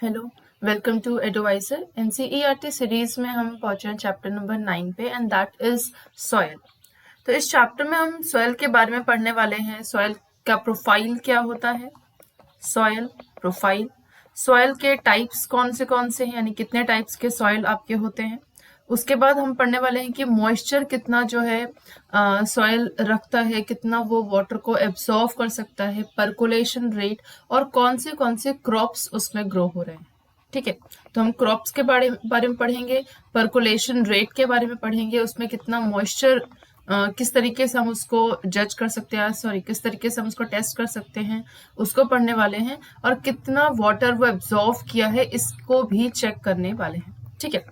Hello, welcome to advisor. NCERT series में हम पहुंचे हैं चैप्टर नंबर 9 पे एंड दैट इज सॉयल। तो इस चैप्टर में हम सॉयल के बारे में पढ़ने वाले हैं। सॉयल का प्रोफाइल क्या होता है, सॉयल प्रोफाइल, सॉयल के टाइप्स कौन से हैं, यानी कितने टाइप्स के सॉयल आपके होते हैं। उसके बाद हम पढ़ने वाले हैं कि मॉइस्चर कितना जो है सॉयल रखता है, कितना वो वाटर को एब्जॉर्व कर सकता है, परकोलेशन रेट और कौन से क्रॉप्स उसमें ग्रो हो रहे हैं। ठीक है, तो हम क्रॉप्स के बारे में पढ़ेंगे, परकोलेशन रेट के बारे में पढ़ेंगे, उसमें कितना मॉइस्चर किस तरीके से हम उसको जज कर सकते हैं, किस तरीके से हम उसको टेस्ट कर सकते हैं, उसको पढ़ने वाले हैं। और कितना वाटर वो एब्जॉर्व किया है इसको भी चेक करने वाले हैं। ठीक है,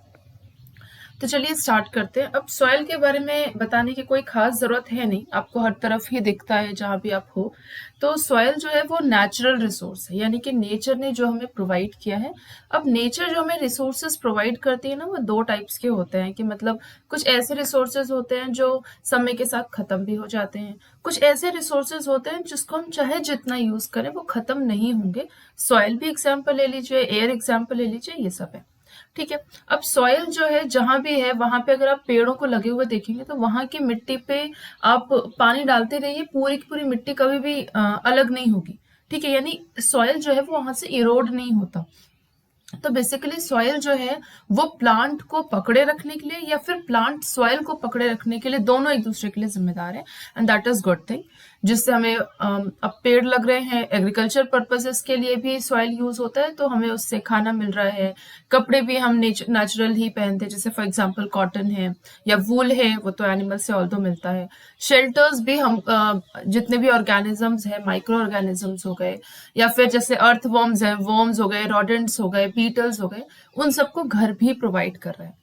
तो चलिए स्टार्ट करते हैं। अब सॉइल के बारे में बताने की कोई खास जरूरत है नहीं, आपको हर तरफ ही दिखता है जहां भी आप हो। तो सॉइल जो है वो नेचुरल रिसोर्स है, यानी कि नेचर ने जो हमें प्रोवाइड किया है। अब नेचर जो हमें रिसोर्सेज प्रोवाइड करती है ना, वो दो टाइप्स के होते हैं कि मतलब कुछ ऐसे रिसोर्सेज होते हैं जो समय के साथ खत्म भी हो जाते हैं, कुछ ऐसे रिसोर्सेज होते हैं जिसको हम चाहे जितना यूज करें वो खत्म नहीं होंगे। सॉइल भी एग्जाम्पल ले लीजिए, एयर एग्जाम्पल ले लीजिए, ये सब है। ठीक है, अब सॉइल जो है जहां भी है वहां पे अगर आप पेड़ों को लगे हुए देखेंगे तो वहां की मिट्टी पे आप पानी डालते रहिए, पूरी की पूरी मिट्टी कभी भी अलग नहीं होगी। ठीक है, यानी सॉइल जो है वो वहां से इरोड नहीं होता। तो बेसिकली सॉइल जो है वो प्लांट को पकड़े रखने के लिए या फिर प्लांट सॉइल को पकड़े रखने के लिए, दोनों एक दूसरे के लिए जिम्मेदार है and that is good thing. जिससे हमें अब पेड़ लग रहे हैं, एग्रीकल्चर पर्पसेस के लिए भी सॉइल यूज होता है, तो हमें उससे खाना मिल रहा है, कपड़े भी हम नेचुरल ही पहनते हैं, जैसे फॉर एग्जांपल कॉटन है या वूल है, वो तो एनिमल से ऑल्दो मिलता है। शेल्टर्स भी हम जितने भी ऑर्गेनिजम्स हैं, माइक्रो ऑर्गेनिजम्स हो गए या फिर जैसे अर्थ वॉर्म्स हैं, वॉर्म्स हो गए, रॉडेंट्स हो गए, बीटल्स हो गए, उन सबको घर भी प्रोवाइड कर रहा है।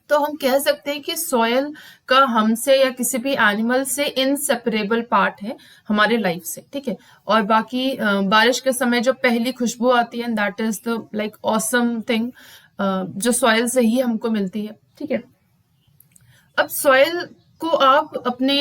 तो हम कह सकते हैं कि सॉयल का हमसे या किसी भी एनिमल से इनसेपरेबल पार्ट है हमारे लाइफ से। ठीक है, और बाकी बारिश के समय जो पहली खुशबू आती है that is the like awesome thing जो सॉयल से ही हमको मिलती है। ठीक है, अब सॉइल को आप अपने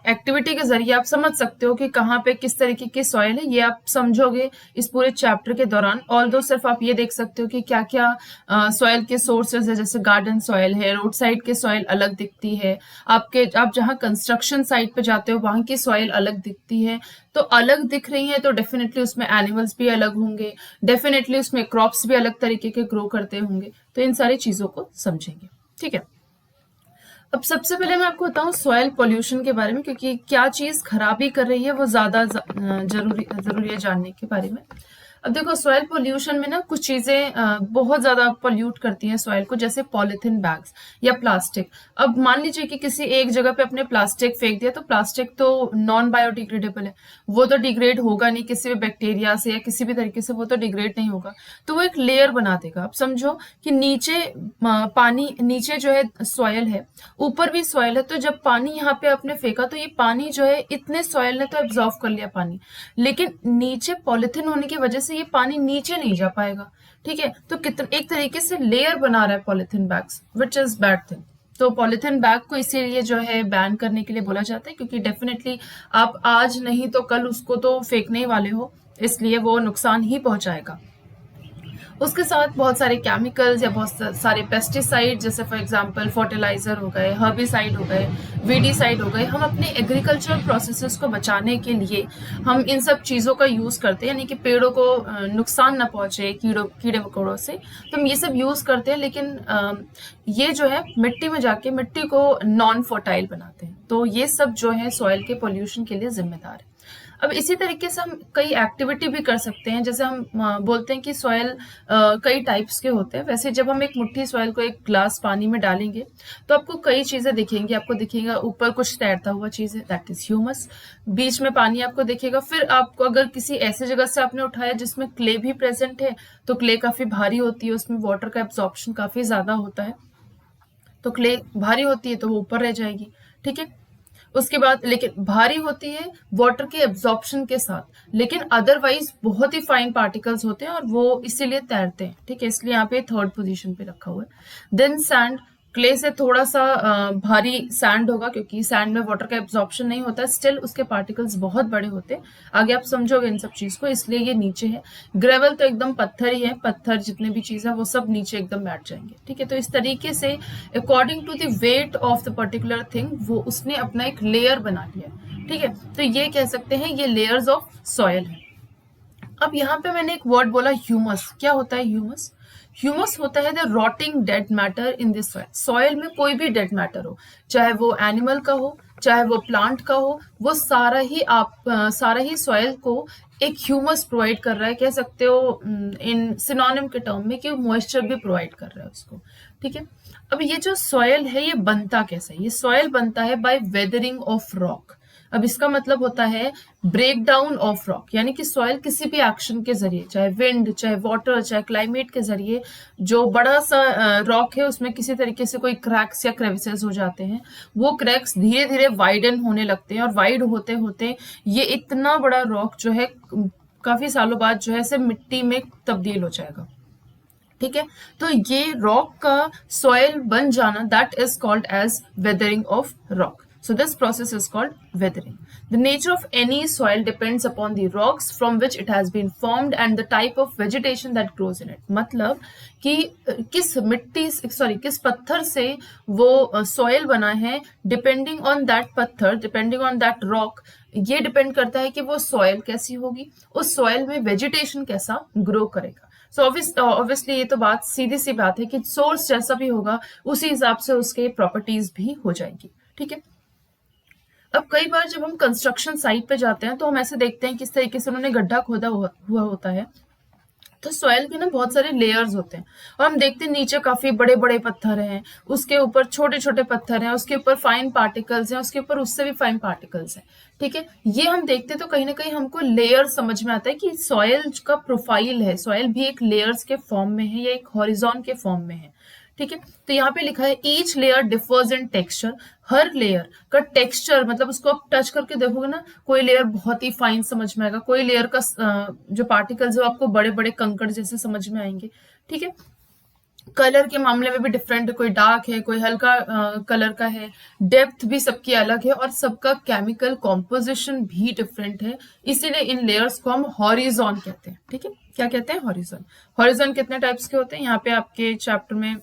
एक्टिविटी के जरिए आप समझ सकते हो कि कहाँ पे किस तरीके की सॉइल है, ये आप समझोगे इस पूरे चैप्टर के दौरान। ऑल्दो सिर्फ आप ये देख सकते हो कि क्या क्या सॉइल के सोर्सेज है, जैसे गार्डन सॉइल है, रोड साइड के सॉइल अलग दिखती है, आप जहाँ कंस्ट्रक्शन साइट पे जाते हो वहां की सॉइल अलग दिखती है। तो अलग दिख रही है तो डेफिनेटली उसमें एनिमल्स भी अलग होंगे, डेफिनेटली उसमें क्रॉप्स भी अलग तरीके के ग्रो करते होंगे। तो इन सारी चीजों को समझेंगे। ठीक है, अब सबसे पहले मैं आपको बताऊं सॉइल पोल्यूशन के बारे में, क्योंकि क्या चीज खराबी कर रही है वो ज्यादा जरूरी है जानने के बारे में। अब देखो सॉइल पोल्यूशन में ना कुछ चीजें बहुत ज्यादा पोल्यूट करती हैं सॉइल को, जैसे पॉलिथीन बैग्स या प्लास्टिक। अब मान लीजिए कि किसी एक जगह पे अपने प्लास्टिक फेंक दिया, तो प्लास्टिक तो नॉन बायोडिग्रेडेबल है, वो तो डिग्रेड होगा नहीं किसी भी बैक्टीरिया से या किसी भी तरीके से, वो तो डिग्रेड नहीं होगा। तो वो एक लेयर बना देगा। अब समझो कि नीचे पानी, नीचे जो है सॉयल है, ऊपर भी सॉयल है, तो जब पानी यहाँ पे आपने फेंका तो ये पानी जो है इतने सॉयल ने तो एब्जॉर्व कर लिया पानी, लेकिन नीचे पॉलिथीन होने की वजह से ये पानी नीचे नहीं जा पाएगा। ठीक है, तो कितना एक तरीके से लेयर बना रहा है polythene bags, which is bad thing. तो पॉलिथीन बैग को इसीलिए जो है बैन करने के लिए बोला जाता है, क्योंकि डेफिनेटली आप आज नहीं तो कल उसको तो फेंकने ही वाले हो, इसलिए वो नुकसान ही पहुंचाएगा। उसके साथ बहुत सारे केमिकल्स या बहुत सारे पेस्टिसाइड, जैसे फॉर एग्जांपल फर्टिलाइजर हो गए, हर्बिसाइड हो गए, वीडीसाइड हो गए, हम अपने एग्रीकल्चरल प्रोसेसेस को बचाने के लिए हम इन सब चीजों का यूज करते हैं, यानी कि पेड़ों को नुकसान ना पहुंचे कीड़े मकोड़ों से, तो हम ये सब यूज करते हैं। लेकिन ये जो है मिट्टी में जाके मिट्टी को नॉन फर्टाइल बनाते हैं। तो ये सब जो है सॉइल के पोल्यूशन के लिए जिम्मेदार है। अब इसी तरीके से हम कई एक्टिविटी भी कर सकते हैं, जैसे हम बोलते हैं कि सॉयल कई टाइप्स के होते हैं। वैसे जब हम एक मुट्ठी सॉयल को एक ग्लास पानी में डालेंगे तो आपको कई चीजें दिखेंगी। आपको दिखेगा ऊपर कुछ तैरता हुआ चीज है, दैट इज ह्यूमस। बीच में पानी आपको दिखेगा। फिर आपको अगर किसी ऐसी जगह से आपने उठाया जिसमें क्ले भी प्रेजेंट है, तो क्ले काफी भारी होती है, उसमें वाटर का एब्जॉर्प्शन काफी ज्यादा होता है, तो क्ले भारी होती है तो वो ऊपर रह जाएगी। ठीक है, उसके बाद लेकिन भारी होती है वाटर के एब्जॉर्प्शन के साथ, लेकिन अदरवाइज बहुत ही फाइन पार्टिकल्स होते हैं और वो इसीलिए तैरते हैं। ठीक है, इसलिए यहाँ पे थर्ड पोजीशन पे रखा हुआ है। देन सैंड, क्ले से थोड़ा सा भारी सैंड होगा, क्योंकि सैंड में वाटर का एब्जॉर्प्शन नहीं होता, स्टिल उसके पार्टिकल्स बहुत बड़े होते हैं। आगे आप समझोगे इन सब चीज को, इसलिए ये नीचे है। ग्रेवल तो एकदम पत्थर ही है, पत्थर जितने भी चीज है वो सब नीचे एकदम बैठ जाएंगे। ठीक है, तो इस तरीके से according to the weight of the particular thing वो उसने अपना एक लेयर बना लिया। ठीक है, तो ये कह सकते हैं ये लेयर्स ऑफ सॉयल है। अब यहाँ पे मैंने एक वर्ड बोला ह्यूमस। क्या होता है ह्यूमस? ह्यूमस होता है the rotting dead matter in this soil. Soil में कोई भी डेड मैटर हो, चाहे वो एनिमल का हो, चाहे वो प्लांट का हो, वो सारा ही सॉइल को एक ह्यूमस प्रोवाइड कर रहा है। कह सकते हो इन सिनोनिम के टर्म में कि मॉइस्चर भी प्रोवाइड कर रहा है उसको। ठीक है, अब ये जो सॉइल है ये बनता कैसे है? ये सॉइल बनता है बाय वेदरिंग ऑफ रॉक। अब इसका मतलब होता है ब्रेक डाउन ऑफ रॉक, यानी कि सॉइल किसी भी एक्शन के जरिए, चाहे विंड, चाहे वाटर, चाहे क्लाइमेट के जरिए, जो बड़ा सा रॉक है उसमें किसी तरीके से कोई क्रैक्स या क्रेविसेस हो जाते हैं, वो क्रैक्स धीरे धीरे वाइडन होने लगते हैं, और वाइड होते होते ये इतना बड़ा रॉक जो है काफी सालों बाद जो है मिट्टी में तब्दील हो जाएगा। ठीक है, तो ये रॉक का सॉइल बन जाना, that is called as weathering of rock. So this process is called weathering. The nature of any soil depends upon the rocks from which it has been formed and the type of vegetation that grows in it. मतलब कि किस पत्थर से वो soil बना है, depending on that पत्थर, depending on that rock, ये डिपेंड करता है कि वो सॉइल कैसी होगी, उस सॉइल में वेजिटेशन कैसा ग्रो करेगा. सो ऑब्वियसली ये तो बात सीधी सी बात है कि सोर्स जैसा भी होगा उसी हिसाब से उसके प्रॉपर्टीज भी हो जाएगी. ठीक है, अब कई बार जब हम कंस्ट्रक्शन साइट पे जाते हैं तो हम ऐसे देखते हैं किस तरीके से उन्होंने गड्ढा खोदा हुआ होता है, तो सॉइल के ना बहुत सारे लेयर्स होते हैं, और हम देखते हैं नीचे काफी बड़े बड़े पत्थर हैं, उसके ऊपर छोटे छोटे पत्थर हैं, उसके ऊपर फाइन पार्टिकल्स हैं, उसके ऊपर उससे भी फाइन पार्टिकल्स हैं. ठीक है, ये हम देखते हैं तो कहीं ना कहीं हमको लेयर समझ में आता है कि सॉइल का प्रोफाइल है, सॉइल भी एक लेयर्स के फॉर्म में है या एक हॉरिजॉन के फॉर्म में है. ठीक है, तो यहाँ पे लिखा है ईच लेयर डिफर्स इन टेक्सचर. हर लेयर का टेक्सचर, मतलब उसको आप टच करके देखोगे ना, कोई लेयर बहुत ही फाइन समझ में आएगा, कोई लेयर का जो पार्टिकल्स है आपको बड़े बड़े कंकड़ जैसे समझ में आएंगे. ठीक है, कलर के मामले में भी डिफरेंट है, कोई डार्क है, कोई हल्का कलर का है, डेप्थ भी सबकी अलग है, और सबका केमिकल कॉम्पोजिशन भी डिफरेंट है. इसीलिए इन लेयर्स को हम हॉरिजॉन कहते हैं. ठीक है, क्या कहते हैं? हॉरिजॉन. हॉरिजॉन कितने टाइप्स के होते हैं? यहाँ पे आपके चैप्टर में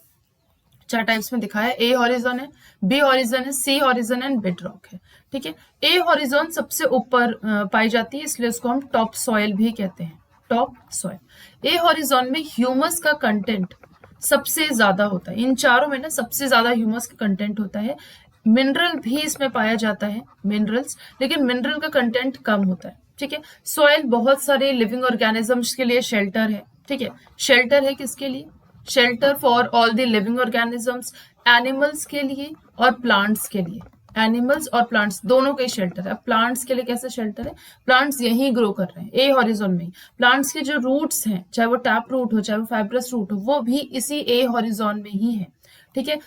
4 टाइप्स में दिखाया है. ए हॉरिजॉन है, बी हॉरिजॉन है, सी हॉरिजॉन एंड बेड रॉक है. ठीक है, ए हॉरिजॉन सबसे ऊपर पाई जाती है, इसलिए उसको हम टॉप सॉइल भी कहते हैं, टॉप सॉइल. ए हॉरिजॉन में ह्यूमस का कंटेंट सबसे ज्यादा होता है. इन चारों में ना सबसे ज्यादा ह्यूमस का कंटेंट होता है. मिनरल भी इसमें पाया जाता है, मिनरल्स, लेकिन मिनरल का कंटेंट कम होता है. ठीक है, सॉइल बहुत सारे लिविंग ऑर्गेनिजम्स के लिए शेल्टर है. ठीक है, शेल्टर है किसके लिए? Shelter for all the living organisms, animals के लिए और प्लांट्स के लिए. एनिमल्स और प्लांट्स दोनों के शेल्टर है. प्लांट्स के लिए कैसे शेल्टर है? प्लांट्स यहीं ग्रो कर रहे हैं, ए हॉरिजॉन में. प्लांट्स के जो रूट्स हैं, चाहे वो टैप रूट हो, चाहे वो फाइब्रस रूट हो, वो भी इसी ए हॉरिजॉन में ही है. ठीक है,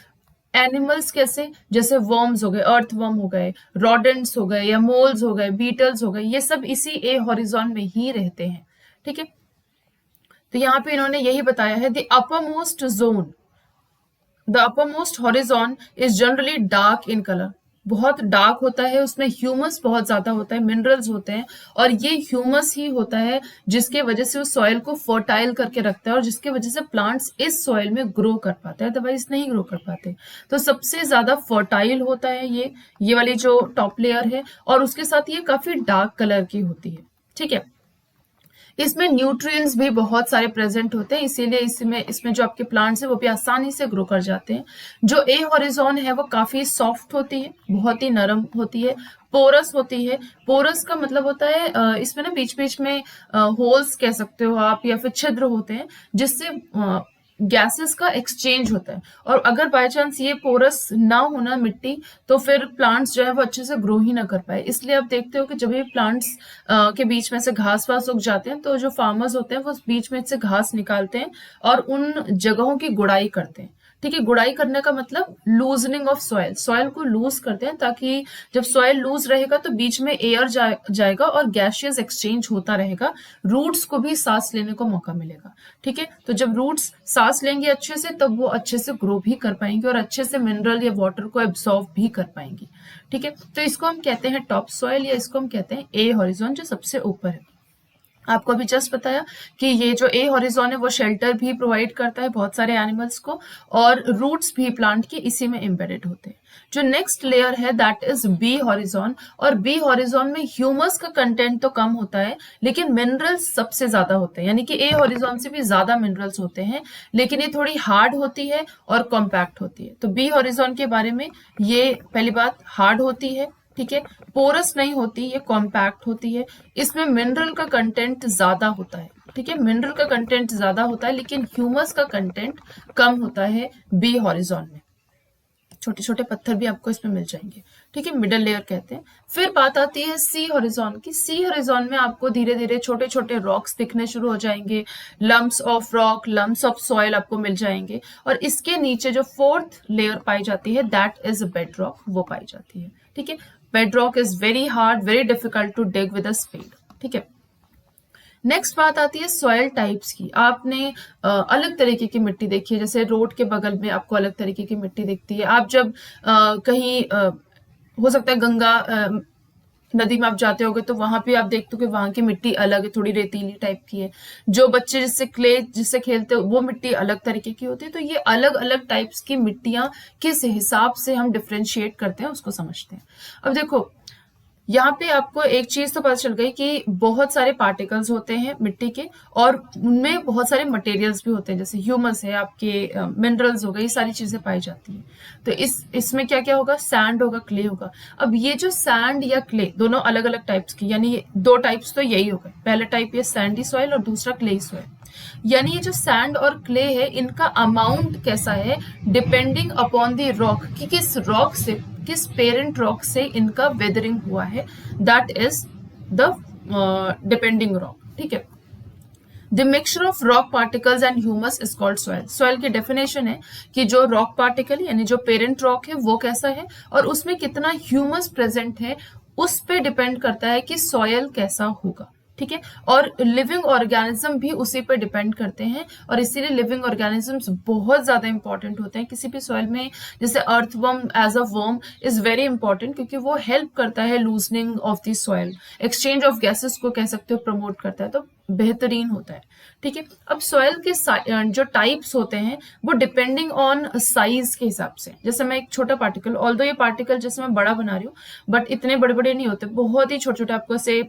एनिमल्स कैसे? जैसे वर्म्स हो गए, अर्थ वर्म हो गए, रॉडेंट्स हो गए, या मोल्स हो गए, बीटल्स हो गए, ये सब इसी ए हॉरिजॉन में ही रहते हैं. ठीक है, तो यहाँ पे इन्होंने यही बताया है, the uppermost zone, the uppermost horizon is generally dark in colour. बहुत डार्क होता है, उसमें ह्यूमस बहुत ज्यादा होता है, मिनरल्स होते हैं, और ये ह्यूमस ही होता है जिसके वजह से उस सॉइल को फर्टाइल करके रखता है, और जिसके वजह से प्लांट्स इस सॉइल में ग्रो कर पाते हैं, अदरवाइज नहीं ग्रो कर पाते. तो सबसे ज्यादा फर्टाइल होता है ये वाली जो टॉप लेयर है, और उसके साथ ये काफी डार्क कलर की होती है. ठीक है, इसमें न्यूट्रिएंट्स भी बहुत सारे प्रेजेंट होते हैं, इसीलिए इसमें जो आपके प्लांट्स हैं वो भी आसानी से ग्रो कर जाते हैं. जो ए हॉरिजॉन है वो काफी सॉफ्ट होती है, बहुत ही नरम होती है, पोरस होती है. पोरस का मतलब होता है इसमें ना बीच बीच में होल्स कह सकते हो आप, या फिर छिद्र होते हैं जिससे गैसेस का एक्सचेंज होता है. और अगर बाय चांस ये पोरस ना होना मिट्टी, तो फिर प्लांट्स जो है वो अच्छे से ग्रो ही ना कर पाए. इसलिए आप देखते हो कि जब ये प्लांट्स के बीच में से घास वास उग जाते हैं, तो जो फार्मर्स होते हैं वो बीच में से घास निकालते हैं और उन जगहों की गुड़ाई करते हैं. ठीक है, गुड़ाई करने का मतलब लूजनिंग ऑफ सॉइल, सॉइल को लूज करते हैं ताकि जब सॉइल लूज रहेगा तो बीच में एयर जाएगा और गैसियस एक्सचेंज होता रहेगा, रूट्स को भी सांस लेने को मौका मिलेगा। ठीक है, तो जब रूट्स सांस लेंगे अच्छे से तब वो अच्छे से ग्रो भी कर पाएंगे और अच्छे से मिनरल या वाटर को एब्सॉर्ब भी कर पाएंगी। ठीक है, तो इसको हम कहते हैं टॉप सॉइल या इसको हम कहते हैं ए हॉरिजॉन, जो सबसे ऊपर है। आपको अभी जस्ट बताया कि ये जो ए हॉरिजॉन है वो शेल्टर भी प्रोवाइड करता है बहुत सारे एनिमल्स को, और रूट्स भी प्लांट के इसी में एम्बेडेड होते हैं। जो नेक्स्ट लेयर है दैट इज बी हॉरिजॉन, और बी हॉरिजॉन में ह्यूमस का कंटेंट तो कम होता है लेकिन मिनरल्स सबसे ज्यादा होते हैं, यानी कि ए हॉरिजॉन से भी ज्यादा मिनरल्स होते हैं, लेकिन ये थोड़ी हार्ड होती है और कॉम्पैक्ट होती है। तो बी हॉरिजॉन के बारे में ये पहली बात हार्ड होती है, ठीक है, पोरस नहीं होती, ये कॉम्पैक्ट होती है, इसमें मिनरल का कंटेंट ज्यादा होता है। ठीक है, मिनरल का कंटेंट ज्यादा होता है लेकिन ह्यूमस का कंटेंट कम होता है बी हॉरिजॉन में। छोटे छोटे पत्थर भी आपको इसमें मिल जाएंगे। ठीक है, मिडल लेयर कहते हैं। फिर बात आती है सी हॉरिजॉन की। सी हॉरिजॉन में आपको धीरे धीरे छोटे छोटे रॉक्स दिखने शुरू हो जाएंगे, lumps of rock, lumps of soil आपको मिल जाएंगे, और इसके नीचे जो फोर्थ लेयर पाई जाती है दैट इज बेड रॉक, वो पाई जाती है। ठीक है, bedrock is very hard, very difficult to dig with a spade. ठीक है, नेक्स्ट बात आती है सॉयल टाइप्स की। आपने अलग तरीके की मिट्टी देखी है, जैसे रोड के बगल में आपको अलग तरीके की मिट्टी दिखती है। आप जब कहीं हो सकता है गंगा नदी में आप जाते होगे तो वहां पे आप देखते हो कि वहां की मिट्टी अलग है, थोड़ी रेतीली टाइप की है। जो बच्चे जिससे खेलते हो वो मिट्टी अलग तरीके की होती है। तो ये अलग अलग टाइप्स की मिट्टियां किस हिसाब से हम डिफ्रेंशिएट करते हैं उसको समझते हैं। अब देखो, यहाँ पे आपको एक चीज तो पता चल गई कि बहुत सारे पार्टिकल्स होते हैं मिट्टी के, और उनमें बहुत सारे मटेरियल्स भी होते हैं, जैसे ह्यूमस है, आपके मिनरल्स हो गए, ये सारी चीजें पाई जाती हैं। तो इसमें क्या क्या होगा, सैंड होगा, क्ले होगा। अब ये जो सैंड या क्ले दोनों अलग अलग टाइप्स की, यानी ये दो टाइप्स तो यही हो गए, पहला टाइप ये सैंडी सॉइल और दूसरा क्ले सॉइल। यानी ये जो सैंड और क्ले है इनका अमाउंट कैसा है डिपेंडिंग अपॉन द रॉक, कि किस रॉक से, किस पेरेंट रॉक से इनका वेदरिंग हुआ है, that is the depending rock. ठीक है, the mixture of rock particles and humus is called soil. Soil की डेफिनेशन है कि जो रॉक पार्टिकल यानी जो पेरेंट रॉक है वो कैसा है और उसमें कितना ह्यूमस प्रेजेंट है, उस पे डिपेंड करता है कि सॉइल कैसा होगा। ठीक है, और लिविंग ऑर्गेनिज्म भी उसी पर डिपेंड करते हैं, और इसीलिए लिविंग ऑर्गेनिजम्स बहुत ज्यादा इंपॉर्टेंट होते हैं किसी भी सॉइल में। जैसे earthworm as a worm is very important, क्योंकि वो हेल्प करता है loosening of the soil, exchange of gases को कह सकते हो प्रमोट करता है, तो बेहतरीन होता है। ठीक है, अब सॉइल के जो टाइप्स होते हैं वो डिपेंडिंग ऑन साइज के हिसाब से, जैसे मैं एक छोटा पार्टिकल, ऑल्दो ये पार्टिकल जैसे मैं बड़ा बना रही हूँ बट इतने बड़े बड़े नहीं होते, बहुत ही छोटे छोटे, आपको से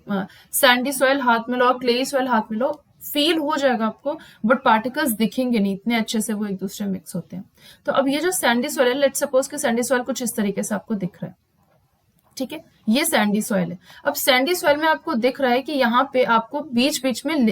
सैंडी सॉइल हाथ में लो और क्ले सॉइल हाथ में लो, फील हो जाएगा आपको, बट पार्टिकल्स दिखेंगे नहीं, इतने अच्छे से वो एक दूसरे में मिक्स होते हैं। तो अब ये जो सैंडी सॉइल है, लेट्स सपोज कि सैंडी सॉइल कुछ इस तरीके से आपको दिख रहा है। ठीक है, ये सैंडी सॉइल है। अब सैंडी सॉइल में आपको दिख रहा है कि यहाँ पे आपको बीच बीच में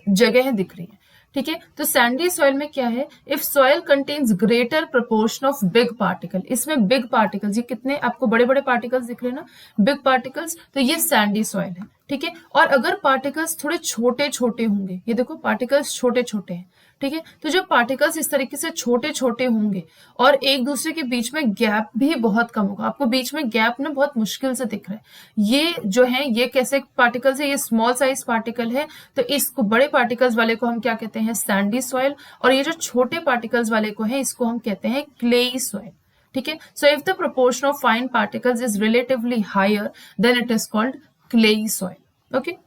जगह दिख रही है। ठीक है, तो सैंडी सॉइल में क्या है, if soil contains greater proportion of big particle, इसमें बिग पार्टिकल्स, ये कितने आपको बड़े बड़े पार्टिकल्स दिख रहे हैं ना, बिग पार्टिकल्स, तो ये सैंडी सॉइल है। ठीक है, और अगर पार्टिकल्स थोड़े छोटे छोटे होंगे, ये देखो पार्टिकल्स छोटे छोटे हैं। ठीक है, तो जब पार्टिकल्स इस तरीके से छोटे छोटे होंगे और एक दूसरे के बीच में गैप भी बहुत कम होगा, आपको बीच में गैप ना बहुत मुश्किल से दिख रहा है। ये जो है ये कैसे पार्टिकल्स है, ये स्मॉल साइज पार्टिकल है, तो इसको बड़े पार्टिकल्स वाले को हम क्या कहते हैं, सैंडी सॉइल, और ये जो छोटे पार्टिकल्स वाले को है इसको हम कहते हैं क्लेई सॉइल। ठीक है, so if the proportion of fine particles is relatively higher then it is called clayey soil. Okay,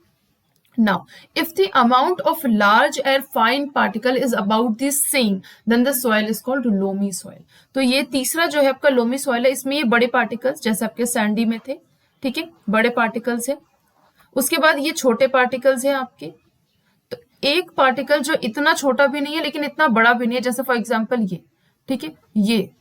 now if the amount of large and fine particle is about the same then the soil is called loamy soil। तो ये तीसरा जो है आपका loamy soil है, इसमें ये बड़े पार्टिकल्स जैसे आपके सैंडी में थे, ठीक है, बड़े पार्टिकल्स है, उसके बाद ये छोटे पार्टिकल्स हैं आपके, तो एक पार्टिकल जो इतना छोटा भी नहीं है लेकिन इतना बड़ा भी नहीं है, जैसे फॉर एग्जाम्पल ये, ठीक है,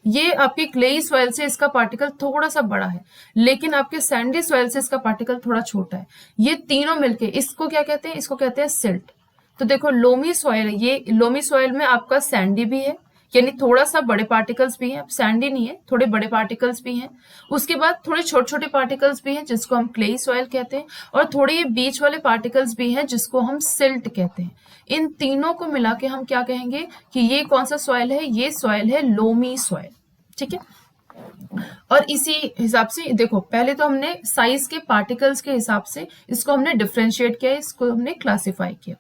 ये आपकी क्लेई सॉइल से इसका पार्टिकल थोड़ा सा बड़ा है, लेकिन आपके सैंडी सॉइल से इसका पार्टिकल थोड़ा छोटा है। ये तीनों मिलके इसको क्या कहते हैं, इसको कहते हैं सिल्ट। तो देखो लोमी सॉइल है, ये लोमी सॉइल में आपका सैंडी भी है, यानी थोड़ा सा बड़े पार्टिकल्स भी हैं, अब सैंडी नहीं है, थोड़े बड़े पार्टिकल्स भी हैं। उसके बाद थोड़े छोटे छोटे पार्टिकल्स भी हैं जिसको हम क्लेई सॉइल कहते हैं, और थोड़े ये बीच वाले पार्टिकल्स भी हैं जिसको हम सिल्ट कहते हैं। इन तीनों को मिला के हम क्या कहेंगे कि ये कौन सा सॉइल है, ये सॉइल है लोमी सॉइल। ठीक है, और इसी हिसाब से देखो, पहले तो हमने साइज के पार्टिकल्स के हिसाब से इसको हमने डिफरेंशिएट किया, इसको हमने क्लासिफाई किया।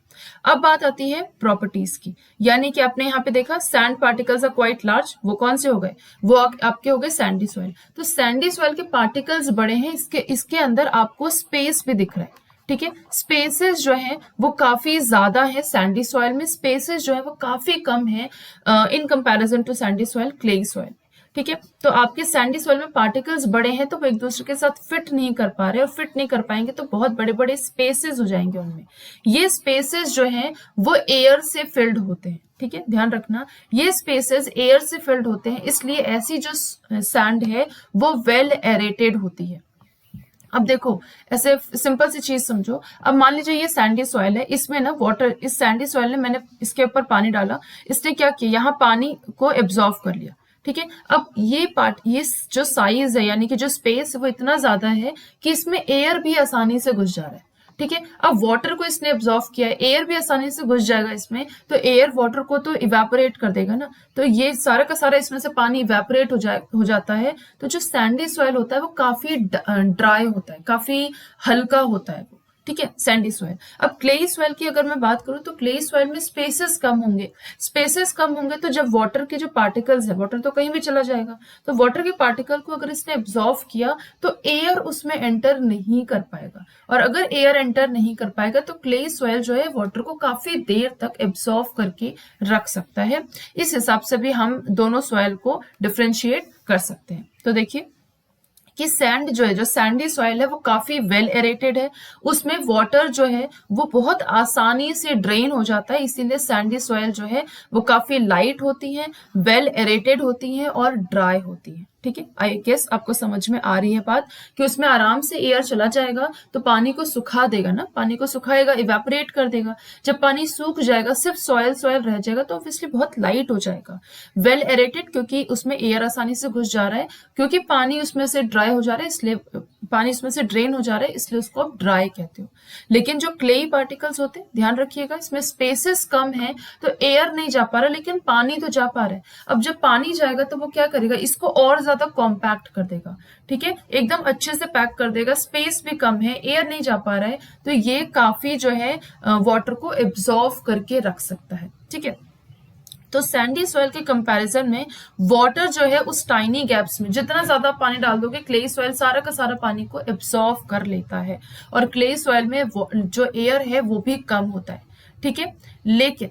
अब बात आती है प्रॉपर्टीज की, यानी कि आपने यहाँ पे देखा sand particles are quite large, वो कौन से हो गए, वो आपके हो गए सैंडी सॉइल। तो सैंडी सॉइल के पार्टिकल्स बड़े हैं, इसके अंदर आपको स्पेस भी दिख रहा है। ठीक है, स्पेसेस जो है वो काफी ज्यादा है सैंडी सॉइल में, स्पेसेस जो है वो काफी कम है in comparison to sandy soil, clayey soil. ठीक है, तो आपके सैंडी सॉइल में पार्टिकल्स बड़े हैं तो वो एक दूसरे के साथ फिट नहीं कर पा रहे, और फिट नहीं कर पाएंगे तो बहुत बड़े बड़े स्पेसेस हो जाएंगे उनमें। ये स्पेसेस जो हैं वो एयर से फिल्ड होते हैं। ठीक है, ध्यान रखना, ये स्पेसेस एयर से फिल्ड होते हैं, इसलिए ऐसी जो सैंड है वो वेल एरेटेड होती है। अब देखो, ऐसे सिंपल सी चीज समझो, अब मान लीजिए ये सैंडी सॉइल है, इसमें ना वाटर, इस सैंडी सॉइल ने, मैंने इसके ऊपर पानी डाला, इसने क्या किया, यहाँ पानी को एब्जॉर्व कर लिया। ठीक है, अब ये जो साइज है यानी कि जो स्पेस है वो इतना ज्यादा है कि इसमें एयर भी आसानी से घुस जा रहा है। ठीक है, अब वाटर को इसने एब्जॉर्व किया है, एयर भी आसानी से घुस जाएगा इसमें, तो एयर वाटर को तो इवेपोरेट कर देगा ना, तो ये सारा का सारा इसमें से पानी इवेपोरेट हो जाता है। तो जो सैंडी सॉइल होता है वो काफी ड्राई होता है, काफी हल्का होता है। ठीक है, सैंडी सॉइल। अब क्लेई सॉइल की अगर मैं बात करूं तो क्लेई सॉइल में स्पेसेस कम होंगे, स्पेसेस कम होंगे तो जब वाटर के जो पार्टिकल्स है, वाटर तो कहीं भी चला जाएगा, तो वाटर के पार्टिकल को अगर इसने एब्जॉर्व किया तो एयर उसमें एंटर नहीं कर पाएगा, और अगर एयर एंटर नहीं कर पाएगा तो क्लेई सॉइल जो है वाटर को काफी देर तक एब्जॉर्व करके रख सकता है। इस हिसाब से भी हम दोनों सॉइल को डिफ्रेंशिएट कर सकते हैं। तो देखिए कि सैंड जो है, जो सैंडी सॉइल है वो काफी वेल एरेटेड है, उसमें वाटर जो है वो बहुत आसानी से ड्रेन हो जाता है, इसीलिए सैंडी सॉइल जो है वो काफी लाइट होती है, वेल एरेटेड होती है और ड्राई होती है। ठीक है, आई गेस आपको समझ में आ रही है बात कि उसमें आराम से एयर चला जाएगा तो पानी को सुखा देगा ना, पानी को सुखाएगा, इवेपोरेट कर देगा। जब पानी सूख जाएगा, सिर्फ सॉयल सॉयल रह जाएगा, तो ऑब्वियसली बहुत लाइट हो जाएगा। वेल एरेटेड क्योंकि उसमें एयर आसानी से घुस जा रहा है, क्योंकि पानी उसमें से ड्राई हो जा रहा है, इसलिए पानी उसमें से ड्रेन हो जा रहा है, इसलिए उसको आप ड्राई कहते हो। लेकिन जो क्लेई पार्टिकल्स होते हैं, ध्यान रखिएगा, इसमें स्पेसेस कम है तो एयर नहीं जा पा रहा, लेकिन पानी तो जा पा रहा है। अब जब पानी जाएगा तो वो क्या करेगा, इसको और ज्यादा कॉम्पैक्ट कर देगा। ठीक है, एकदम अच्छे से पैक कर देगा, स्पेस भी कम है, एयर नहीं जा पा रहा है, तो ये काफी जो है वाटर को एब्जॉर्व करके रख सकता है। ठीक है, तो सैंडी सॉइल के कंपैरिजन में वाटर जो है उस टाइनी गैप्स में, जितना ज्यादा पानी डाल दोगे, क्लेई सॉइल सारा का सारा पानी को एब्जॉर्व कर लेता है, और क्लेई सॉइल में जो एयर है वो भी कम होता है। ठीक है, लेकिन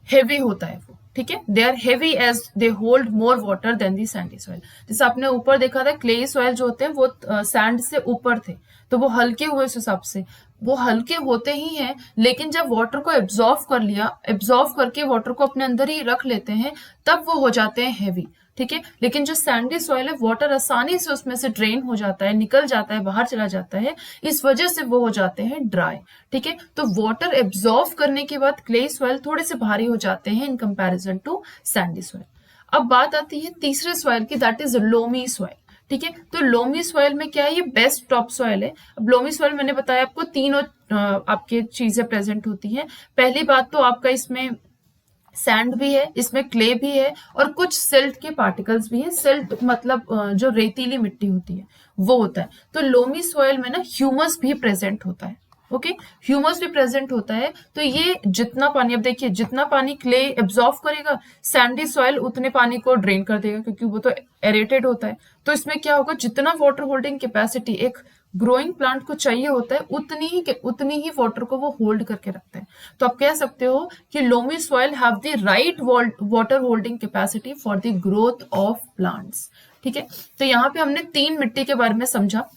हेवी होता है वो। ठीक है, they are heavy as they hold more water than the sandy soil. जैसे आपने ऊपर देखा था, क्लेई सॉइल जो होते हैं वो सैंड से ऊपर थे, तो वो हल्के हुए, इस हिसाब से वो हल्के होते ही हैं, लेकिन जब वाटर को एब्जॉर्व कर लिया, एब्जॉर्व करके वाटर को अपने अंदर ही रख लेते हैं, तब वो हो जाते हैं हेवी। ठीक है, लेकिन जो सैंडी सॉइल है, वाटर आसानी से उसमें से ड्रेन हो जाता है, निकल जाता है, बाहर चला जाता है, इस वजह से वो हो जाते हैं ड्राई। ठीक है, तो वाटर एब्जॉर्व करने के बाद क्लेई सॉइल थोड़े से भारी हो जाते हैं in comparison to sandy soil. अब बात आती है तीसरे सॉइल की, दैट इज लोमी सॉइल। ठीक है, तो लोमी सॉइल में क्या है, ये बेस्ट टॉप सॉइल है। अब लोमी सॉइल मैंने बताया आपको तीनों आपके चीजें प्रेजेंट होती हैं। पहली बात तो आपका इसमें सैंड भी है, इसमें क्ले भी है, और कुछ सिल्ट के पार्टिकल्स भी हैं। सिल्ट मतलब जो रेतीली मिट्टी होती है वो होता है। तो लोमी सॉइल में ना ह्यूमस भी प्रेजेंट होता है। ओके, ह्यूमस भी प्रेजेंट होता है। तो ये जितना पानी, अब देखिए, जितना पानी क्ले एब्जॉर्व करेगा, सैंडी सॉइल उतने पानी को ड्रेन कर देगा, क्योंकि वो तो एरेटेड होता है। तो इसमें क्या होगा, जितना वाटर होल्डिंग कैपेसिटी एक ग्रोइंग प्लांट को चाहिए होता है, उतनी ही वाटर को वो होल्ड करके रखता है। तो आप कह सकते हो कि loamy soil have the right water holding capacity for the growth of plants. ठीक है, तो यहाँ पे हमने तीन मिट्टी के बारे में समझा।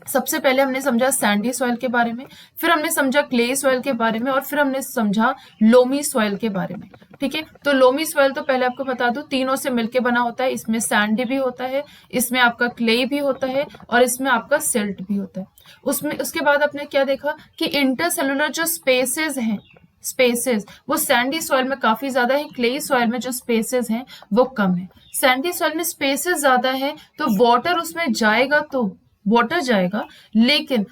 सबसे पहले हमने समझा सैंडी सॉइल के बारे में, फिर हमने समझा क्ले सॉइल के बारे में, और फिर हमने समझा लोमी सॉइल के बारे में। ठीक है, तो लोमी सॉइल तो पहले आपको बता दूं, तीनों से मिलके बना होता है। इसमें सैंडी भी होता है, इसमें आपका क्ले भी होता है, और इसमें आपका सिल्ट भी होता है। उसके बाद आपने क्या देखा कि इंटरसेलुलर जो स्पेसेस हैं, स्पेसेस वो सैंडी सॉइल में काफी ज्यादा है, क्लेई सॉइल में जो स्पेसेस हैं वो कम है। सैंडी सॉइल में स्पेसेस ज्यादा है तो वाटर उसमें जाएगा, तो वाटर जाएगा लेकिन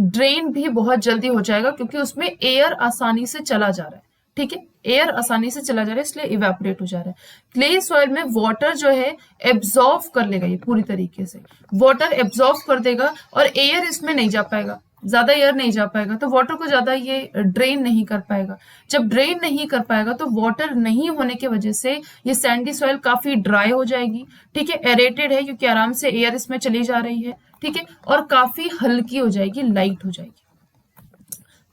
ड्रेन भी बहुत जल्दी हो जाएगा क्योंकि उसमें एयर आसानी से चला जा रहा है। ठीक है, एयर आसानी से चला जा रहा है इसलिए इवेपोरेट हो जा रहा है। क्ले सॉइल में वाटर जो है एब्जॉर्व कर लेगा, ये पूरी तरीके से वाटर एब्जॉर्व कर देगा और एयर इसमें नहीं जा पाएगा, ज्यादा एयर नहीं जा पाएगा, तो वाटर को ज्यादा ये ड्रेन नहीं कर पाएगा। जब ड्रेन नहीं कर पाएगा तो वाटर नहीं होने की वजह से ये सैंडी सॉइल काफी ड्राई हो जाएगी। ठीक है, एरेटेड है क्योंकि आराम से एयर इसमें चली जा रही है। ठीक है, और काफी हल्की हो जाएगी, लाइट हो जाएगी।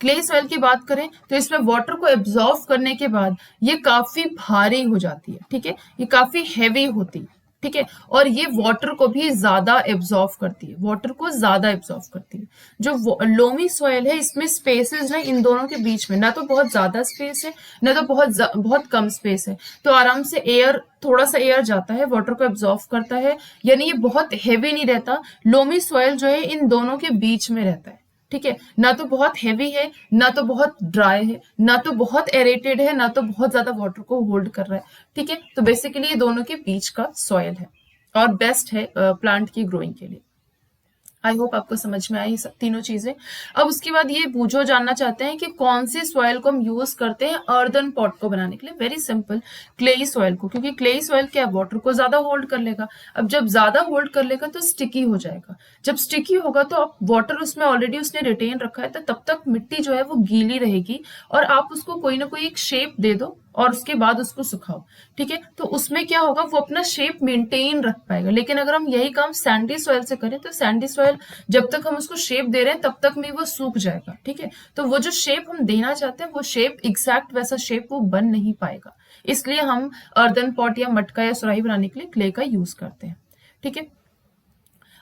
क्ले सॉइल की बात करें तो इसमें वाटर को एब्जॉर्व करने के बाद ये काफी भारी हो जाती है। ठीक है, ये काफी हैवी होती है। ठीक है, और ये वाटर को भी ज्यादा एब्जॉर्व करती है, वाटर को ज्यादा एब्जॉर्व करती है। जो लोमी सॉइल है इसमें स्पेसेस है इन दोनों के बीच में, ना तो बहुत ज्यादा स्पेस है ना तो बहुत कम स्पेस है, तो आराम से एयर, थोड़ा सा एयर जाता है, वाटर को एब्जॉर्व करता है, यानी ये बहुत हैवी नहीं रहता। लोमी सॉइल जो है इन दोनों के बीच में रहता है। ठीक है, ना तो बहुत हैवी है ना तो बहुत ड्राई है, ना तो बहुत एरेटेड है ना तो बहुत ज्यादा वाटर को होल्ड कर रहा है। ठीक है, तो बेसिकली ये दोनों के बीच का सॉइल है और बेस्ट है प्लांट की ग्रोइंग के लिए। आई होप आपको समझ में आई सब तीनों चीजें। अब उसके बाद ये बूझो जानना चाहते हैं कि कौन सी सॉइल को हम यूज करते हैं अर्दन पॉट को बनाने के लिए। वेरी सिंपल, क्लेई सॉइल को, क्योंकि क्लेई सॉइल क्या वाटर को ज्यादा होल्ड कर लेगा। अब जब ज्यादा होल्ड कर लेगा तो स्टिकी हो जाएगा, जब स्टिकी होगा तो अब वाटर उसमें ऑलरेडी उसने रिटेन रखा है, तो तब तक मिट्टी जो है वो गीली रहेगी और आप उसको कोई ना कोई एक शेप दे दो और उसके बाद उसको सुखाओ। ठीक है, तो उसमें क्या होगा, वो अपना शेप मेंटेन रख पाएगा। लेकिन अगर हम यही काम सैंडी सॉइल से करें तो सैंडी सॉइल जब तक हम उसको शेप दे रहे हैं तब तक में वो सूख जाएगा। ठीक है, तो वो जो शेप हम देना चाहते हैं वो शेप एग्जैक्ट वैसा शेप वो बन नहीं पाएगा, इसलिए हम अर्दन पॉट या मटका या सुराही बनाने के लिए क्ले का यूज करते हैं। ठीक है,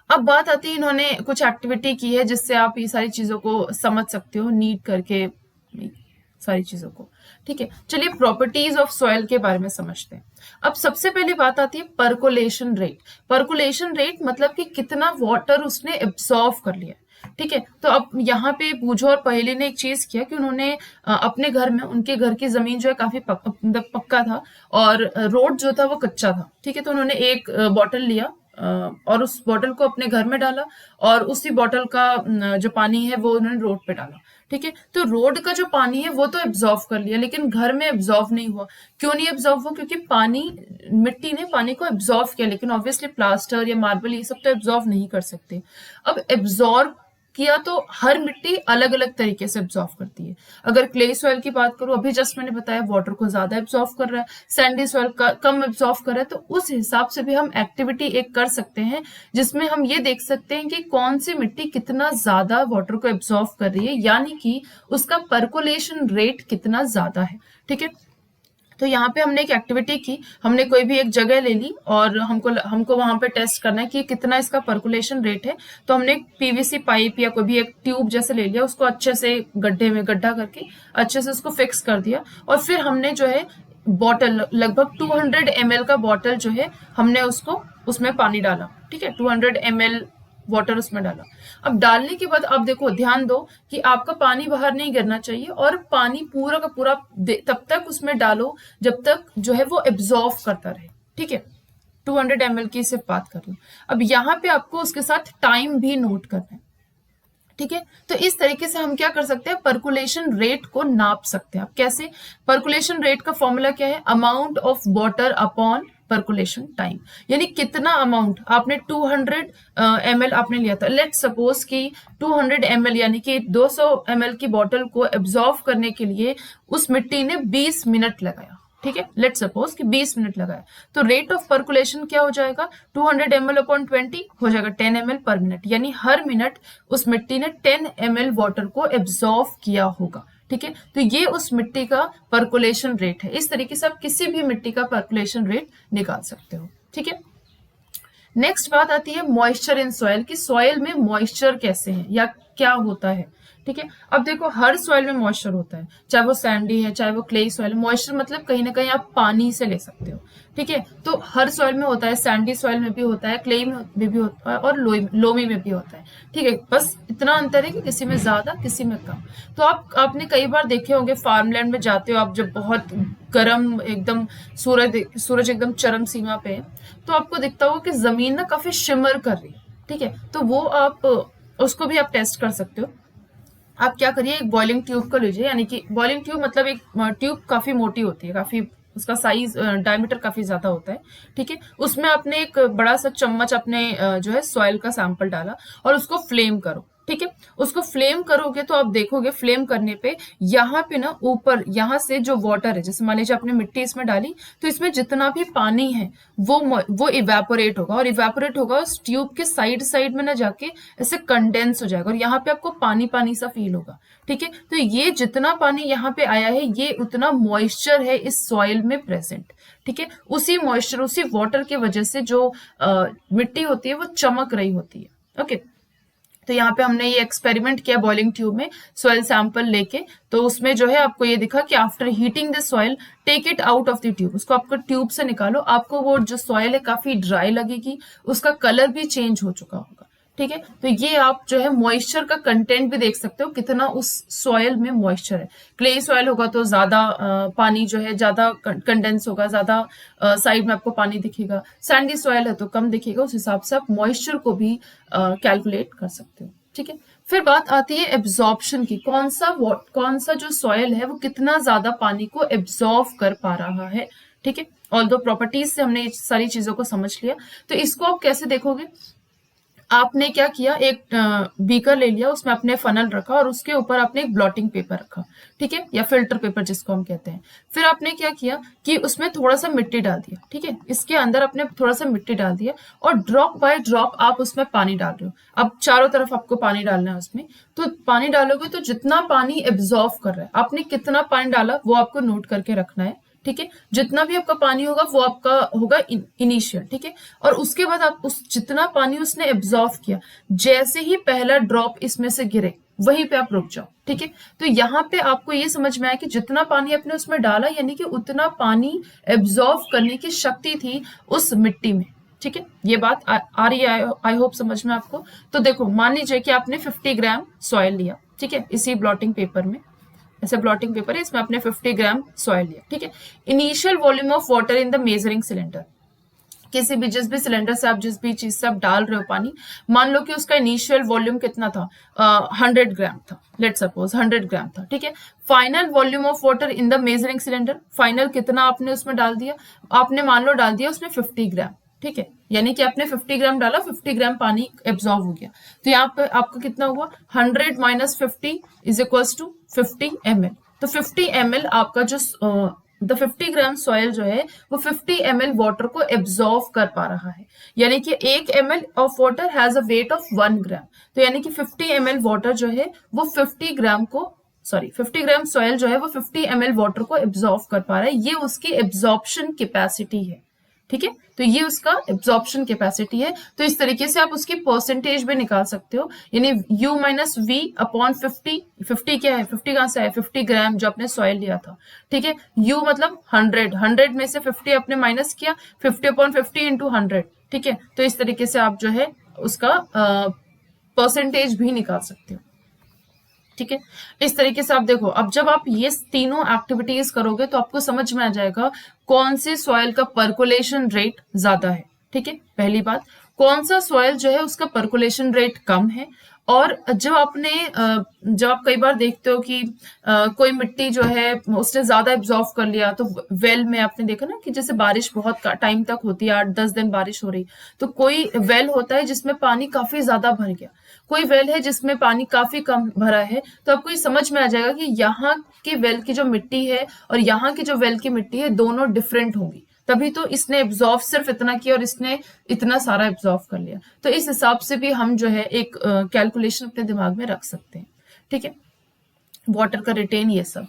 अब बात आती है, इन्होंने कुछ एक्टिविटी की है जिससे आप ये सारी चीजों को समझ सकते हो नीट करके सारी चीजों को। ठीक है, चलिए प्रॉपर्टीज ऑफ सॉइल के बारे में समझते हैं। अब सबसे पहली बात आती है पर्कुलेशन रेट। पर्कुलेशन रेट मतलब कि कितना वाटर उसने एब्सॉर्व कर लिया। ठीक है, तो अब यहाँ पे बूझो और पहेली ने एक चीज किया कि उन्होंने अपने घर में, उनके घर की जमीन जो है काफी पक्का था और रोड जो था वो कच्चा था। ठीक है, तो उन्होंने एक बॉटल लिया और उस बॉटल को अपने घर में डाला और उसी बॉटल का जो पानी है वो उन्होंने रोड पे डाला। ठीक है, तो रोड का जो पानी है वो तो एब्जॉर्व कर लिया लेकिन घर में एब्जॉर्व नहीं हुआ। क्यों नहीं एब्जॉर्व हुआ? क्योंकि मिट्टी ने पानी को एब्जॉर्व किया, लेकिन ऑब्वियसली प्लास्टर या मार्बल ये सब तो एब्जॉर्व नहीं कर सकते। अब एब्जॉर्व किया तो हर मिट्टी अलग अलग तरीके से एब्जॉर्व करती है। अगर क्ले सॉइल की बात करूं, अभी जस्ट मैंने बताया वाटर को ज्यादा एब्जॉर्व कर रहा है, सैंडी सॉइल कम एब्जॉर्व कर रहा है, तो उस हिसाब से भी हम एक्टिविटी एक कर सकते हैं जिसमें हम ये देख सकते हैं कि कौन सी मिट्टी कितना ज्यादा वाटर को एब्जॉर्व कर रही है, यानी कि उसका पर्कुलेशन रेट कितना ज्यादा है। ठीक है, तो यहाँ पे हमने एक एक्टिविटी की, हमने कोई भी एक जगह ले ली और हमको वहां पे टेस्ट करना है कि कितना इसका पर्कुलेशन रेट है। तो हमने एक पीवीसी पाइप या कोई भी एक ट्यूब जैसे ले लिया, उसको अच्छे से गड्ढे में गड्ढा करके अच्छे से उसको फिक्स कर दिया और फिर हमने जो है बॉटल, लगभग 200 ml का बॉटल जो है हमने उसको उसमें पानी डाला। ठीक है, 200 ml वाटर उसमें डाला। अब डालने के बाद आप देखो, ध्यान दो कि आपका पानी बाहर नहीं गिरना चाहिए और पानी पूरा का पूरा तब तक उसमें डालो जब तक जो है वो एब्जॉर्व करता रहे। ठीक है, 200 ml की सिर्फ बात कर लो। अब यहाँ पे आपको उसके साथ टाइम भी नोट करना है। ठीक है, तो इस तरीके से हम क्या कर सकते हैं, पर्कुलेशन रेट को नाप सकते हैं। आप कैसे? पर्कुलेशन रेट का फॉर्मूला क्या है, amount of water upon percolation time, यानी कितना अमाउंट आपने 200 ml आपने लिया था। लेट सपोज कि 200 ml यानी कि 200 ml की बॉटल को एब्जॉर्व करने के लिए उस मिट्टी ने 20 मिनट लगाया। ठीक है, लेट सपोज कि 20 मिनट लगाया, तो रेट ऑफ पर्कुलेशन क्या हो जाएगा, 200 ml अपॉन 20 हो जाएगा 10 ml पर मिनट, यानी हर मिनट उस मिट्टी ने 10 ml वाटर को एब्जॉर्व किया होगा। ठीक है, तो ये उस मिट्टी का पर्कुलेशन रेट है। इस तरीके से आप किसी भी मिट्टी का पर्कुलेशन रेट निकाल सकते हो। ठीक है, नेक्स्ट बात आती है मॉइस्चर इन सॉइल, कि सॉइल में मॉइस्चर कैसे है या क्या होता है। ठीक है। अब देखो हर सॉइल में मॉइस्चर होता है, चाहे वो सैंडी है चाहे वो क्लेई सॉइल। मॉइस्चर मतलब कहीं ना कहीं आप पानी से ले सकते हो, ठीक है। तो हर सॉइल में होता है, सैंडी सॉइल में भी होता है, क्लेई में भी होता है और लोमी में भी होता है, ठीक है। बस इतना अंतर है कि किसी में ज्यादा किसी में कम। तो आपने कई बार देखे होंगे, फार्मलैंड में जाते हो आप जब बहुत गर्म एकदम सूरज एकदम चरम सीमा पे है, तो आपको दिखता होगा कि जमीन ना काफी शिमर कर रही है, ठीक है। तो वो आप उसको भी आप टेस्ट कर सकते हो। आप क्या करिए, एक बॉइलिंग ट्यूब को लीजिए, यानी कि बॉइलिंग ट्यूब मतलब एक ट्यूब काफी मोटी होती है, काफी उसका साइज डायमीटर काफी ज्यादा होता है, ठीक है। उसमें आपने एक बड़ा सा चम्मच अपने जो है सॉइल का सैंपल डाला और उसको फ्लेम करो, ठीक है। उसको फ्लेम करोगे तो आप देखोगे फ्लेम करने पे यहाँ पे ना ऊपर यहाँ से जो वाटर है, जैसे मान लीजिए आपने मिट्टी इसमें डाली, तो इसमें जितना भी पानी है वो इवेपोरेट होगा, और इवेपोरेट होगा उस ट्यूब के साइड साइड में ना जाके ऐसे कंडेंस हो जाएगा, और यहाँ पे आपको पानी पानी सा फील होगा, ठीक है। तो ये जितना पानी यहाँ पे आया है ये उतना मॉइस्चर है इस सॉइल में प्रेजेंट, ठीक है। उसी मॉइस्चर उसी वाटर की वजह से जो मिट्टी होती है वो चमक रही होती है, ओके। तो यहाँ पे हमने ये एक्सपेरिमेंट किया बॉइलिंग ट्यूब में सॉइल सैंपल लेके, तो उसमें जो है आपको ये दिखा कि after heating the soil take it out of the tube, उसको आपको ट्यूब से निकालो, आपको वो जो सॉइल है काफी ड्राई लगेगी, उसका कलर भी चेंज हो चुका होगा, ठीक है। तो ये आप जो है मॉइस्चर का कंटेंट भी देख सकते हो, कितना उस सॉइल में मॉइस्चर है। क्ले सॉइल होगा तो ज्यादा पानी जो है ज्यादा कंडेंस होगा, ज्यादा साइड में आपको पानी दिखेगा। सैंडी सॉइल है तो कम दिखेगा। उस हिसाब से आप मॉइस्चर को भी कैलकुलेट कर सकते हो, ठीक है। फिर बात आती है एब्जॉर्प्शन की, कौन सा जो सॉइल है वो कितना ज्यादा पानी को एब्जॉर्व कर पा रहा है, ठीक है। ऑल्दो प्रॉपर्टीज से हमने सारी चीजों को समझ लिया, तो इसको आप कैसे देखोगे। आपने क्या किया, एक बीकर ले लिया, उसमें आपने फनल रखा और उसके ऊपर आपने एक ब्लॉटिंग पेपर रखा, ठीक है, या फिल्टर पेपर जिसको हम कहते हैं। फिर आपने क्या किया कि उसमें थोड़ा सा मिट्टी डाल दिया, ठीक है, इसके अंदर आपने थोड़ा सा मिट्टी डाल दिया और ड्रॉप बाय ड्रॉप आप उसमें पानी डाल रहे हो। अब चारों तरफ आपको पानी डालना है उसमें, तो पानी डालोगे तो जितना पानी एब्जॉर्व कर रहा है, आपने कितना पानी डाला वो आपको नोट करके रखना है, ठीक है। जितना भी आपका पानी होगा वो आपका होगा इनिशियल, ठीक है। और उसके बाद आप उस जितना पानी उसने एब्जॉर्व किया, जैसे ही पहला ड्रॉप इसमें से गिरे वहीं पे आप रुक जाओ, ठीक है। तो यहाँ पे आपको ये समझ में आया कि जितना पानी आपने उसमें डाला यानी कि उतना पानी एब्जॉर्व करने की शक्ति थी उस मिट्टी में, ठीक है। ये बात आ रही है, आई होप समझ में आपको। तो देखो मान लीजिए कि आपने 50 ग्राम सॉइल लिया, ठीक है, इसी ब्लॉटिंग पेपर में, ऐसे ब्लॉटिंग पेपर है, इसमें आपने 50 ग्राम सॉइल लिया, ठीक है। Initial volume of water in the measuring cylinder, किसी भी जिस भी सिलेंडर से आप जिस भी चीज से आप डाल रहे हो पानी, मान लो कि उसका इनिशियल वॉल्यूम कितना था, 100 ग्राम था, लेट सपोज 100 ग्राम था, ठीक है। Final volume of water in the measuring cylinder, final कितना आपने उसमें डाल दिया, आपने मान लो डाल दिया उसमें 50 ग्राम, ठीक है, यानी कि आपने 50 ग्राम डाला, 50 ग्राम पानी एब्जॉर्व हो गया। तो यहाँ पे आपका कितना हुआ, 100 minus 50 is equals to 50 ml। तो 50 ml आपका जो द 50 ग्राम सॉइल जो है वो 50 ml वाटर को एब्जॉर्व कर पा रहा है, यानी कि 1 ml of water has a weight of 1 ग्राम। तो यानी कि 50 ml वाटर जो है वो 50 ग्राम सॉइल जो है वो 50 ml वाटर को एब्जॉर्व कर पा रहा है। ये उसकी एब्जॉर्प्शन कैपेसिटी है, ठीक है। तो ये उसका एब्जॉर्प्शन कैपेसिटी है। तो इस तरीके से आप उसकी परसेंटेज भी निकाल सकते हो, यानी U माइनस वी अपॉन 50। 50 क्या है, 50 कहां से है, 50 ग्राम जो आपने सॉइल लिया था, ठीक है। U मतलब 100 में से 50 आपने माइनस किया, 50 अपॉन 50 इंटू 100, ठीक है। तो इस तरीके से आप जो है उसका परसेंटेज भी निकाल सकते हो, ठीक है। इस तरीके से आप देखो, अब जब आप ये तीनों एक्टिविटीज करोगे तो आपको समझ में आ जाएगा कौन से सॉइल का पर्कुलेशन रेट ज्यादा है, ठीक है। पहली बात, कौन सा सॉइल जो है उसका पर्कुलेशन रेट कम है। और जब आप कई बार देखते हो कि कोई मिट्टी जो है उसने ज्यादा एब्जॉर्व कर लिया, तो वेल में आपने देखा ना कि जैसे बारिश बहुत टाइम तक होती है, 8-10 दिन बारिश हो रही, तो कोई वेल होता है जिसमें पानी काफी ज्यादा भर गया, कोई वेल है जिसमें पानी काफी कम भरा है। तो आपको ये समझ में आ जाएगा कि यहाँ के वेल की जो मिट्टी है और यहाँ की जो वेल की मिट्टी है दोनों डिफरेंट होंगी, तभी तो इसने एब्जॉर्व सिर्फ इतना किया और इसने इतना सारा एब्जॉर्व कर लिया। तो इस हिसाब से भी हम जो है एक कैलकुलेशन अपने दिमाग में रख सकते हैं, ठीक है, वाटर का रिटेन, ये सब।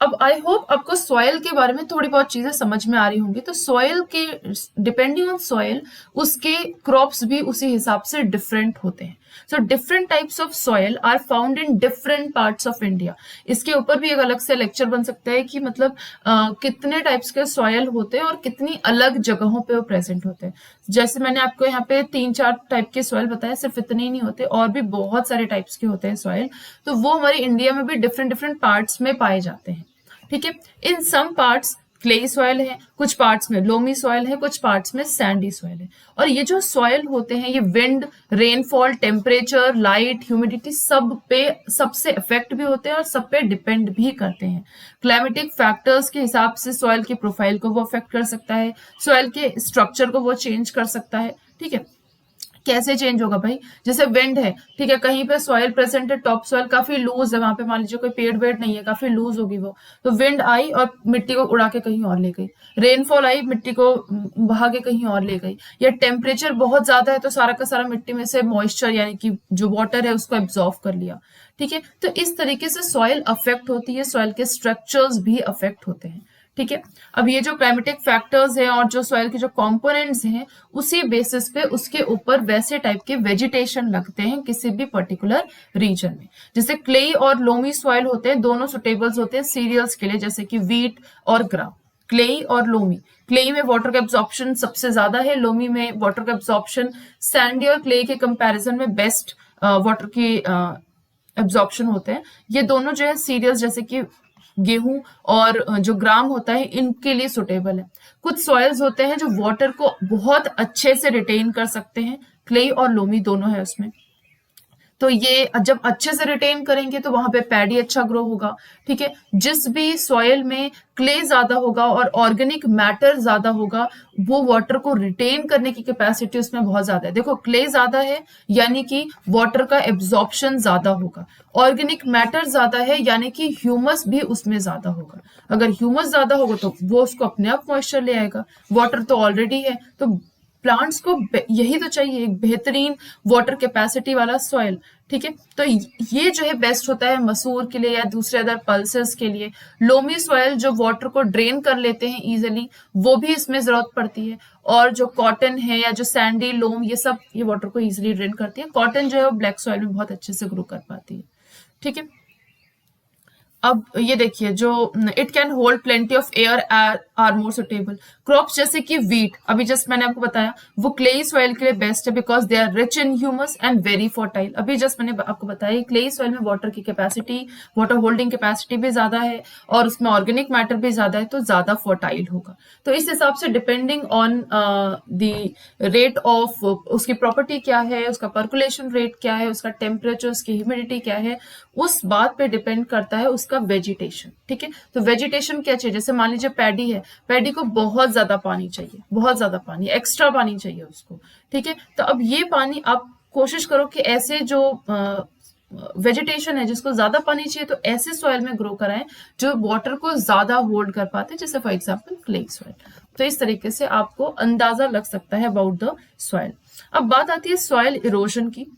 अब आई होप आपको सॉयल के बारे में थोड़ी बहुत चीजें समझ में आ रही होंगी। तो सॉयल के डिपेंडिंग ऑन सॉयल उसके क्रॉप्स भी उसी हिसाब से डिफरेंट होते हैं। So different types of soil are found in different parts of India. इसके ऊपर भी एक अलग से लेक्चर बन सकता है कि मतलब कितने टाइप्स के सॉयल होते हैं और कितनी अलग जगहों पे वो प्रेजेंट होते हैं। जैसे मैंने आपको यहाँ पे 3-4 टाइप के सॉयल बताए, सिर्फ इतने ही नहीं होते, और भी बहुत सारे टाइप्स के होते हैं सॉयल। तो वो हमारे इंडिया में भी डिफरेंट डिफरेंट पार्ट्स में पाए जाते हैं। ठीक है, इन सम पार्ट्स क्ले सॉयल है, कुछ पार्ट्स में लोमी सॉयल है, कुछ पार्ट्स में सैंडी सॉयल है। और ये जो सॉयल होते हैं ये wind, rainfall, temperature, light, humidity सब पे सबसे इफेक्ट भी होते हैं और सब पे डिपेंड भी करते हैं। क्लाइमेटिक फैक्टर्स के हिसाब से सॉयल की प्रोफाइल को वो अफेक्ट कर सकता है, सॉयल के स्ट्रक्चर को वो चेंज कर सकता है। ठीक है, कैसे चेंज होगा भाई? जैसे विंड है, ठीक है, कहीं पे सॉइल प्रेजेंट है, टॉप सॉइल काफी लूज है, वहां पे मान लीजिए कोई पेड़ वेड़ नहीं है, काफी लूज होगी वो, तो विंड आई और मिट्टी को उड़ा के कहीं और ले गई। रेनफॉल आई, मिट्टी को बहा के कहीं और ले गई। या टेम्परेचर बहुत ज्यादा है तो सारा का सारा मिट्टी में से मॉइस्चर यानी कि जो वाटर है उसको एब्जॉर्व कर लिया। ठीक है, तो इस तरीके से सॉइल अफेक्ट होती है, सॉइल के स्ट्रक्चर्स भी अफेक्ट होते हैं। ठीक है, अब ये जो क्लाइमेटिक फैक्टर्स हैं और जो सॉइल के जो कंपोनेंट्स हैं उसी बेसिस पे उसके ऊपर वैसे टाइप के वेजिटेशन लगते हैं किसी भी पर्टिकुलर रीजन में। जैसे क्ले और लोमी सॉइल होते हैं, दोनों सुटेबल्स होते हैं सीरियल्स के लिए, जैसे कि वीट और ग्राम। क्ले और लोमी, क्ले में वाटर का एब्जॉर्प्शन सबसे ज्यादा है, लोमी में वाटर का एब्जॉर्प्शन सैंडी और क्ले के कंपैरिजन में बेस्ट वाटर की एब्जॉर्प्शन होते हैं। ये दोनों जो है सीरियल्स जैसे कि गेहूं और जो ग्राम होता है इनके लिए सुटेबल है। कुछ सॉइल्स होते हैं जो वाटर को बहुत अच्छे से रिटेन कर सकते हैं, क्ले और लोमी दोनों है उसमें। तो ये जब अच्छे से रिटेन करेंगे तो वहां पे पैडी अच्छा ग्रो होगा। ठीक है, जिस भी सॉइल में क्ले ज्यादा होगा और ऑर्गेनिक मैटर ज्यादा होगा वो वाटर को रिटेन करने की कैपेसिटी उसमें बहुत ज्यादा है। देखो क्ले ज्यादा है यानी कि वाटर का एब्जॉर्प्शन ज्यादा होगा, ऑर्गेनिक मैटर ज्यादा है यानी कि ह्यूमस भी उसमें ज्यादा होगा। अगर ह्यूमस ज्यादा होगा तो वो उसको अपने आप मॉइस्चर ले आएगा, वाटर तो ऑलरेडी है, तो प्लांट्स को यही तो चाहिए, एक बेहतरीन वाटर कैपेसिटी वाला सॉइल। ठीक है, तो ये जो है बेस्ट होता है मसूर के लिए या दूसरे अदर पल्सेस के लिए। लोमी सॉइल जो वाटर को ड्रेन कर लेते हैं इजिली, वो भी इसमें जरूरत पड़ती है। और जो कॉटन है या जो सैंडी, लोम, ये सब ये वाटर को इजिली ड्रेन करती है। कॉटन जो है वो ब्लैक सॉइल में बहुत अच्छे से ग्रो कर पाती है। ठीक है, अब ये देखिए जो it can hold plenty of air are more suitable. Crops जैसे कि वीट, अभी जस्ट मैंने आपको बताया, वो क्लेई सॉइल के लिए बेस्ट है because they are rich in humus and very fertile. अभी जस्ट मैंने आपको बताया क्लेई सॉइल में वाटर की कैपेसिटी, वाटर होल्डिंग कैपेसिटी भी ज्यादा है और उसमें ऑर्गेनिक मैटर भी ज्यादा है, तो ज्यादा फर्टाइल होगा। तो इस हिसाब से depending on the rate of, उसकी प्रॉपर्टी क्या है, उसका पर्कुलेशन रेट क्या है, उसका टेम्परेचर, उसकी ह्यूमिडिटी क्या है, उस बात पे डिपेंड करता है उसका वेजिटेशन। ठीक है, तो वेजिटेशन क्या चाहिए? जैसे मान लीजिए पैडी है, पैडी को बहुत ज्यादा पानी चाहिए, बहुत ज्यादा पानी, एक्स्ट्रा पानी चाहिए उसको। ठीक है, तो अब ये पानी आप कोशिश करो कि ऐसे जो वेजिटेशन है जिसको ज्यादा पानी चाहिए तो ऐसे सॉइल में ग्रो कराएं जो वाटर को ज्यादा होल्ड कर पाते हैं, जैसे फॉर एग्जांपल क्ले सॉइल। तो इस तरीके से आपको अंदाजा लग सकता है अबाउट द सॉइल। अब बात आती है सॉइल इरोजन की।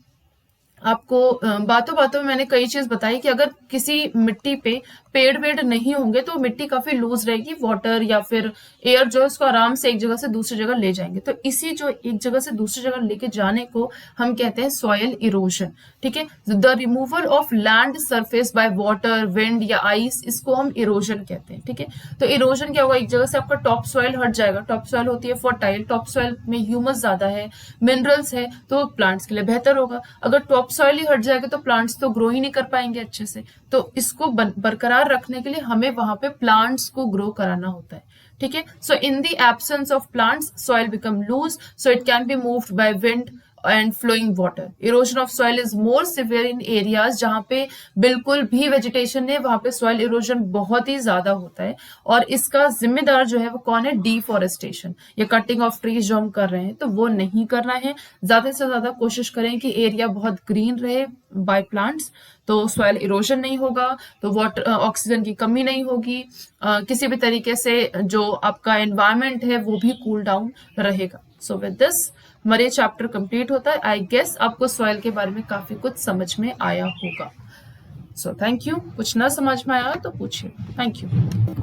आपको बातों बातों में मैंने कई चीज बताई कि अगर किसी मिट्टी पे पेड़ वेड़ नहीं होंगे तो मिट्टी काफी लूज रहेगी, वाटर या फिर एयर जो है उसको आराम से एक जगह से दूसरी जगह ले जाएंगे। तो इसी जो एक जगह से दूसरी जगह लेके जाने को हम कहते हैं सॉइल इरोजन। ठीक है, the removal of land surface by water, wind या आइस, इसको हम इरोजन कहते हैं। ठीक है, तो इरोजन क्या होगा? एक जगह से आपका टॉप सॉइल हट जाएगा। टॉप सॉइल होती है फर्टाइल, टॉप सॉइल में ह्यूमस ज्यादा है, मिनरल्स है, तो प्लांट्स के लिए बेहतर होगा। अगर टॉप सॉइल ही हट जाएगा तो प्लांट्स तो ग्रो ही नहीं कर पाएंगे अच्छे से। तो इसको बरकरार रखने के लिए हमें वहां पे प्लांट्स को ग्रो कराना होता है। ठीक है, so in the absence of plants soil become loose, so it can be moved by wind and flowing water. Erosion of soil is more severe in areas जहां पे बिल्कुल भी वेजिटेशन है, वहां पे सॉइल इरोजन बहुत ही ज्यादा होता है। और इसका जिम्मेदार जो है वो कौन है? डिफॉरेस्टेशन या कटिंग ऑफ ट्रीज जो हम कर रहे हैं, तो वो नहीं करना है। ज्यादा से ज्यादा कोशिश करें कि एरिया बहुत ग्रीन रहे बाय प्लांट्स, तो सॉइल इरोजन नहीं होगा, तो वाटर ऑक्सीजन की कमी नहीं होगी, किसी भी तरीके से जो आपका एनवायरमेंट है वो भी कूल डाउन रहेगा। सो विद दिस हमारा ये चैप्टर कंप्लीट होता है। आई गेस आपको सॉइल के बारे में काफी कुछ समझ में आया होगा। So thank you. कुछ ना समझ में आया तो पूछिए। Thank you.